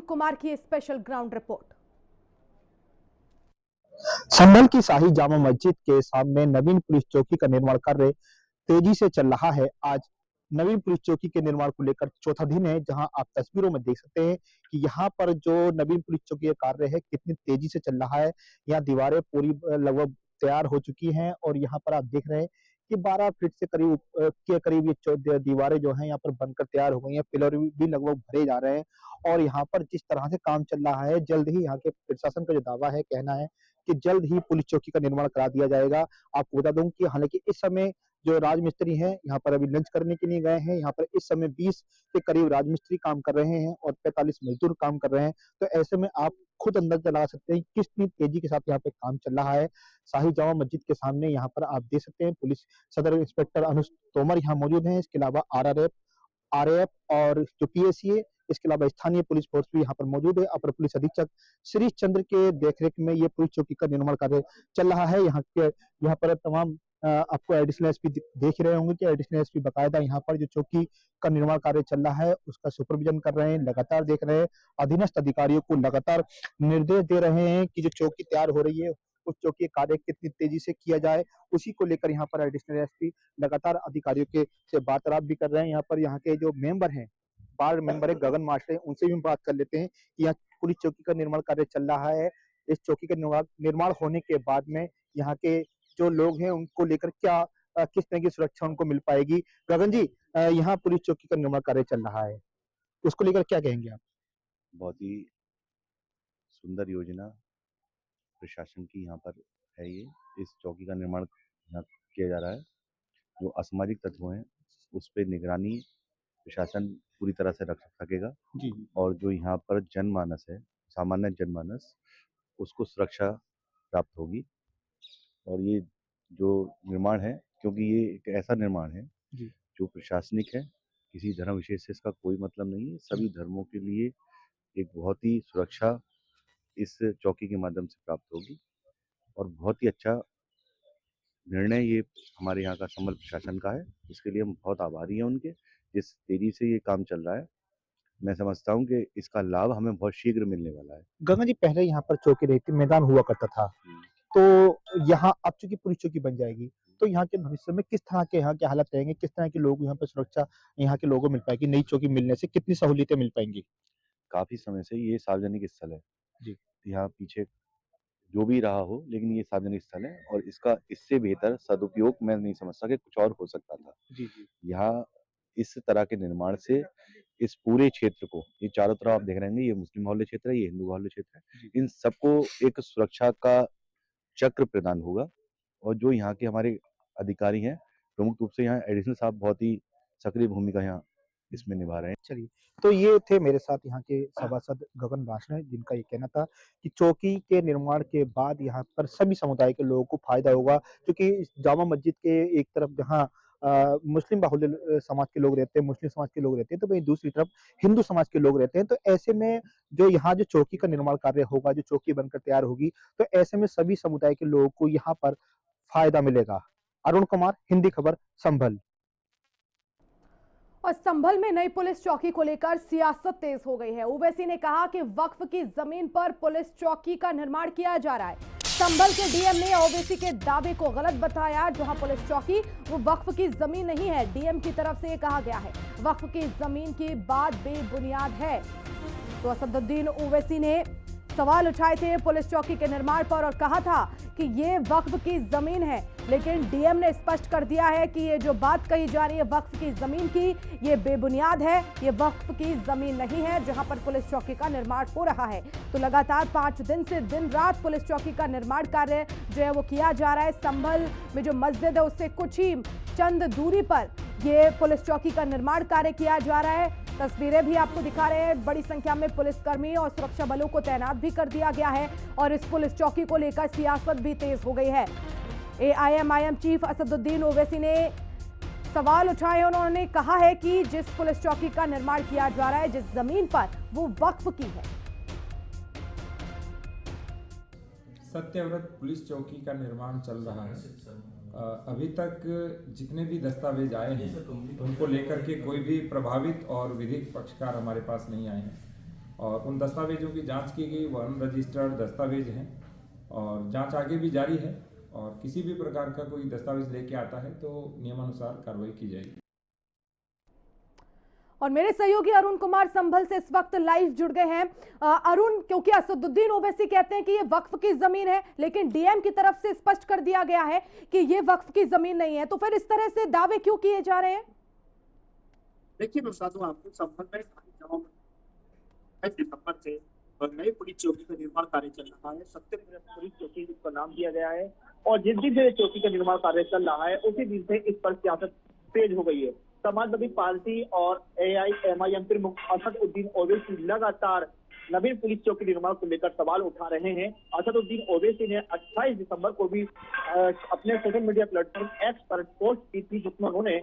कुमार की special ground report. संभल की शाही जामा मस्जिद के सामने नवीन पुलिस चौकी का निर्माण कार्य तेजी से चल रहा है। आज नवीन पुलिस चौकी के निर्माण को लेकर चौथा दिन है, जहां आप तस्वीरों में देख सकते हैं कि यहां पर जो नवीन पुलिस चौकी का कार्य है कितनी तेजी से चल रहा है। यहाँ दीवारें पूरी लगभग तैयार हो चुकी हैं और यहाँ पर आप देख रहे हैं कि 12 फीट से करीब ये दीवारें जो हैं यहाँ पर बनकर तैयार हो गई हैं। पिलर भी लगभग भरे जा रहे हैं और यहाँ पर जिस तरह से काम चल रहा है, जल्द ही यहाँ के प्रशासन का जो दावा है, कहना है कि जल्द ही पुलिस चौकी का निर्माण करा दिया जाएगा। आपको बता दूं कि हालांकि इस समय जो राजमिस्त्री हैं यहाँ पर अभी लंच करने के लिए गए हैं। यहाँ पर इस समय 20 के करीब राजमिस्त्री काम कर रहे हैं और 45 मजदूर काम कर रहे हैं। तो ऐसे में आप खुद अंदाजा लगा सकते हैं कितनी तेजी के साथ यहाँ पे काम चल रहा है। शाही जामा मस्जिद के सामने यहाँ पर आप देख सकते हैं पुलिस सदर इंस्पेक्टर अनुज तोमर यहाँ मौजूद हैं। इसके अलावा आरएएफ और जो पीएसीए, इसके अलावा स्थानीय पुलिस फोर्स भी यहाँ पर मौजूद है। अपर पुलिस अधीक्षक श्री चंद्र के देखरेख में ये पुलिस चौकी का निर्माण कार्य चल रहा है। यहाँ पर तमाम आपको एडिशनल एसपी देख रहे होंगे कि एडिशनल एसपी बकायदा यहाँ पर जो चौकी का निर्माण कार्य चल रहा है उसका सुपरविजन कर रहे हैं, लगातार देख रहे हैं। अधीनस्थ अधिकारियों को लगातार निर्देश दे रहे हैं कि जो चौकी तैयार हो रही है उस चौकी कार्य कितनी तेजी से किया जाए। उसी को लेकर यहाँ पर एडिशनल एसपी लगातार अधिकारियों के से वार्तालाप भी कर रहे हैं। यहाँ के जो मेंबर हैं, वार्ड मेंबर है गगन मास्टर, उनसे भी बात कर लेते हैं कि यहाँ पुलिस चौकी का निर्माण कार्य चल रहा है। इस चौकी का निर्माण होने के बाद में यहाँ के जो लोग हैं उनको लेकर किस तरह की सुरक्षा उनको मिल पाएगी। गगन जी, यहाँ पुलिस चौकी का निर्माण कार्य चल रहा है, उसको लेकर क्या कहेंगे आप? बहुत ही सुंदर योजना प्रशासन की यहाँ पर है। ये इस चौकी का निर्माण यहाँ किया जा रहा है। जो असामाजिक तत्व हैं उस पर निगरानी प्रशासन पूरी तरह से रख सकेगा जी। और जो यहाँ पर जनमानस है, सामान्य जनमानस, उसको सुरक्षा प्राप्त होगी। और ये जो निर्माण है, क्योंकि ये एक ऐसा निर्माण है जी। जो प्रशासनिक है, किसी धर्म विशेष से इसका कोई मतलब नहीं है। सभी धर्मों के लिए एक बहुत ही सुरक्षा इस चौकी के माध्यम से प्राप्त होगी और बहुत ही अच्छा निर्णय ये हमारे यहाँ का संभल प्रशासन का है। इसके लिए हम बहुत आभारी हैं उनके, जिस तेजी से ये काम चल रहा है। मैं समझता हूँ कि इसका लाभ हमें बहुत शीघ्र मिलने वाला है। गगन जी, पहले यहाँ पर चौकी रहती मैदान हुआ करता था, तो यहाँ अब चूंकि पुलिस चौकी बन जाएगी तो यहाँ के भविष्य में किस तरह के यहाँ के हालात रहेंगे, किस तरह के लोग यहाँ पर सुरक्षा यहाँ के लोगों को मिल पाएगी? नई चौकी मिलने से कितनी सहूलियतें मिल पाएंगी? काफी समय से ये सार्वजनिक स्थल है जी। यहाँ पीछे जो भी रहा हो, लेकिन ये सार्वजनिक स्थल है और इसका इससे बेहतर सदुपयोग मैं नहीं समझता कि कुछ और हो सकता था। जी जी। यहाँ इस तरह के निर्माण से इस पूरे क्षेत्र को, ये चारों तरफ आप देख रहे हैं, ये मुस्लिम बाहुल्य क्षेत्र है, ये हिंदू बाहुल्य क्षेत्र है, इन सबको एक सुरक्षा का चक्र प्रदान होगा। और जो यहाँ के हमारे अधिकारी हैं, प्रमुख रूप से यहाँ एडिशनल साहब बहुत ही सक्रिय भूमिका यहाँ इसमें निभा रहे हैं। चलिए, तो ये थे मेरे साथ यहाँ के सभासद गगन भाषण, जिनका ये कहना था कि चौकी के निर्माण के बाद यहाँ पर सभी समुदाय के लोगों को फायदा होगा, क्योंकि जामा मस्जिद के एक तरफ जहाँ मुस्लिम बाहुल्य समाज के लोग रहते हैं, मुस्लिम समाज के लोग रहते हैं, तो वहीं दूसरी तरफ हिंदू समाज के लोग रहते हैं। तो ऐसे में जो यहाँ जो चौकी का निर्माण कार्य होगा, जो चौकी बनकर तैयार होगी, तो ऐसे में सभी समुदाय के लोगों को यहाँ पर फायदा मिलेगा। अरुण कुमार, हिंदी खबर, संभल। और संभल में नई पुलिस चौकी को लेकर सियासत तेज हो गई है। ओवैसी ने कहा कि वक्फ की जमीन पर पुलिस चौकी का निर्माण किया जा रहा है। संभल के डीएम ने ओवैसी के दावे को गलत बताया। जहां पुलिस चौकी वो वक्फ की जमीन नहीं है, डीएम की तरफ से ये कहा गया है। वक्फ की जमीन की बात बेबुनियाद है। तो असदुद्दीन ओवैसी ने सवाल उठाए थे पुलिस चौकी के निर्माण पर और कहा था कि ये वक्फ की जमीन है, लेकिन डीएम ने स्पष्ट कर दिया है कि ये जो बात कही जा रही है वक्फ की जमीन की, ये बेबुनियाद है। ये वक्फ की जमीन नहीं है जहां पर पुलिस चौकी का निर्माण हो रहा है। तो लगातार 5 दिन से दिन रात पुलिस चौकी का निर्माण कार्य जो है वो किया जा रहा है। संभल में जो मस्जिद है उससे कुछ ही चंद दूरी पर ये पुलिस चौकी का निर्माण कार्य किया जा रहा है। तस्वीरें भी आपको दिखा रहे हैं। बड़ी संख्या में पुलिसकर्मी और सुरक्षा बलों को तैनात भी कर दिया गया है और इस पुलिस चौकी को लेकर सियासत भी तेज हो गई है। एआईएमआईएम चीफ असदुद्दीन ओवैसी ने सवाल उठाए। उन्होंने कहा है कि जिस पुलिस चौकी का निर्माण किया जा रहा है, जिस जमीन पर, वो वक्फ की है। सत्यव्रत पुलिस चौकी का निर्माण चल रहा है। अभी तक जितने भी दस्तावेज आए हैं उनको लेकर के कोई भी प्रभावित और विधिक पक्षकार हमारे पास नहीं आए हैं और उन दस्तावेजों की जांच की गई, वो अनरजिस्टर्ड दस्तावेज हैं और जांच आगे भी जारी है। और किसी भी प्रकार का कोई दस्तावेज लेके आता है तो नियमानुसार कार्रवाई की जाएगी। और मेरे सहयोगी अरुण कुमार संभल से इस वक्त लाइव जुड़ गए हैं। अरुण, क्योंकि असदुद्दीन ओवैसी कहते हैं कि ये वक्फ की जमीन है, लेकिन डीएम की तरफ से स्पष्ट कर दिया गया है कि ये वक्फ की जमीन नहीं है, तो फिर इस तरह से दावे क्यों किए जा रहे हैं? देखिए, मैं बता दूं आपको, संभल में दिसंबर से नई पुलिस चौकी का निर्माण कार्य चल रहा है। सबसे पहले पुलिस चौकी जिसका नाम दिया गया है, और जिस दिन से चौकी का निर्माण कार्य चल रहा है उसी दिन से इस पर सियासत तेज हो गई है। समाजवादी पार्टी और AIMIM प्रमुख असदुद्दीन ओवैसी लगातार नवीन पुलिस चौकी निर्माण को लेकर सवाल उठा रहे हैं। असदुद्दीन ओवैसी ने 28 दिसंबर को भी अपने सोशल मीडिया प्लेटफॉर्म एक्स पर पोस्ट की थी, जिसमें उन्होंने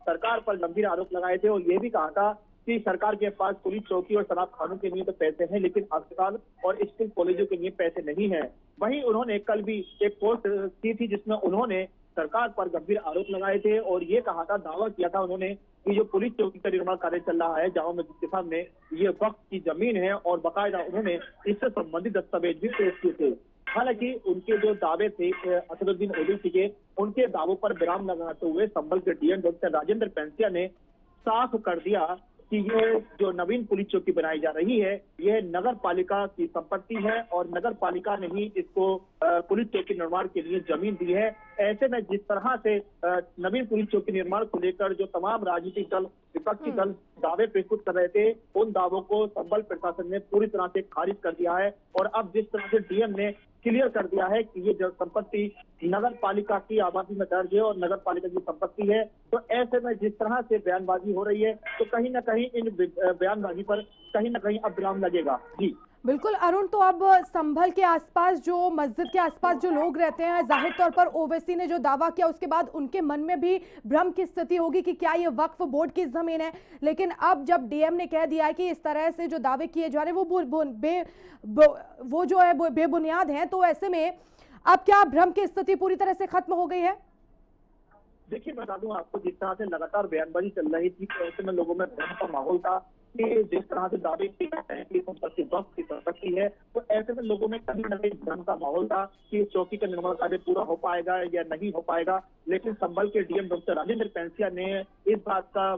सरकार पर गंभीर आरोप लगाए थे और ये भी कहा था कि सरकार के पास पुलिस चौकी और शराब खानों के लिए तो पैसे हैं, लेकिन अस्पताल और स्कूल कॉलेजों के लिए पैसे नहीं है। वहीं उन्होंने कल भी एक पोस्ट की थी जिसमें उन्होंने सरकार पर गंभीर आरोप लगाए थे और ये कहा था, दावा किया था उन्होंने कि जो पुलिस चौकी का निर्माण कार्य चल रहा है जामा मस्जिद के सामने, ये वक्त की जमीन है और बाकायदा उन्होंने इससे संबंधित दस्तावेज भी पेश किए थे। हालांकि उनके जो दावे थे असदुद्दीन ओवैसी के, उनके दावों पर विराम लगाते हुए संभल के डीएम डॉक्टर राजेंद्र पेंसिया ने साफ कर दिया कि ये जो नवीन पुलिस चौकी बनाई जा रही है यह नगर पालिका की संपत्ति है और नगर पालिका ने ही इसको पुलिस चौकी निर्माण के लिए जमीन दी है। ऐसे में जिस तरह से नवीन पुलिस चौकी निर्माण को लेकर जो तमाम राजनीतिक दल, विपक्षी दल दावे प्रस्तुत कर रहे थे, उन दावों को संभल प्रशासन ने पूरी तरह से खारिज कर दिया है। और अब जिस तरह से डीएम ने क्लियर कर दिया है कि ये जो संपत्ति नगर पालिका की आबादी में दर्ज है और नगर पालिका की संपत्ति है, तो ऐसे में जिस तरह से बयानबाजी हो रही है तो कहीं ना कहीं इन बयानबाजी पर कहीं ना कहीं अब विराम लगेगा। जी बिल्कुल अरुण, तो अब संभल के आसपास, जो मस्जिद के आसपास जो लोग रहते हैं, जाहिर तौर पर ओवैसी ने जो दावा किया उसके बाद उनके मन में भी भ्रम की स्थिति होगी कि क्या ये वक्फ बोर्ड की जमीन है। लेकिन अब जब डीएम ने कह दिया है कि इस तरह से जो दावे किए जा रहे हैं वो जो है बेबुनियाद हैं, तो ऐसे में अब क्या भ्रम की स्थिति पूरी तरह से खत्म हो गई है? देखिए, बता दूं आपको, जिस तरह से लगातार बयानबाजी चल रही थी तो ऐसे में लोगों में भ्रम का माहौल था कि जिस तरह से दावे किए जाते हैं कि संपत्ति वक्त की संपत्ति है, तो ऐसे में लोगों में कहीं न कहीं भ्रम का माहौल था कि चौकी का निर्माण कार्य पूरा हो पाएगा या नहीं हो पाएगा। लेकिन संभल के डीएम डॉक्टर राजेंद्र पेंसिया ने इस बात का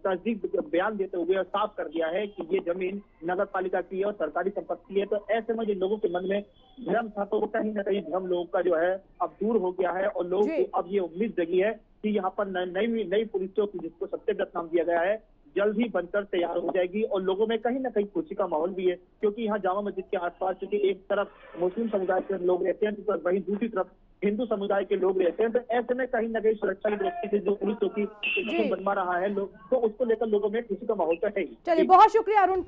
तस्दीक बयान देते हुए साफ कर दिया है कि ये जमीन नगर पालिका की है और सरकारी संपत्ति है। तो ऐसे में जिन लोगों के मन में भ्रम था तो वो कहीं ना कहीं भ्रम लोगों का जो है अब दूर हो गया है और लोगों को अब ये उम्मीद जगी है कि यहाँ पर नई पुलिस चौकी, जिसको सत्यव्रत नाम दिया गया है, जल्द ही बनकर तैयार हो जाएगी। और लोगों में कहीं ना कहीं खुशी का माहौल भी है, क्योंकि यहाँ जामा मस्जिद के आसपास क्योंकि एक तरफ मुस्लिम समुदाय के लोग रहते हैं तो वहीं दूसरी तरफ हिंदू समुदाय के लोग रहते हैं, तो ऐसे में कहीं ना कहीं सुरक्षा की दृष्टि से जो पुलिस चौकी बनवा रहा है लोग, तो उसको लेकर लोगों में खुशी का माहौल तो है ही। चलिए, बहुत शुक्रिया अरुण।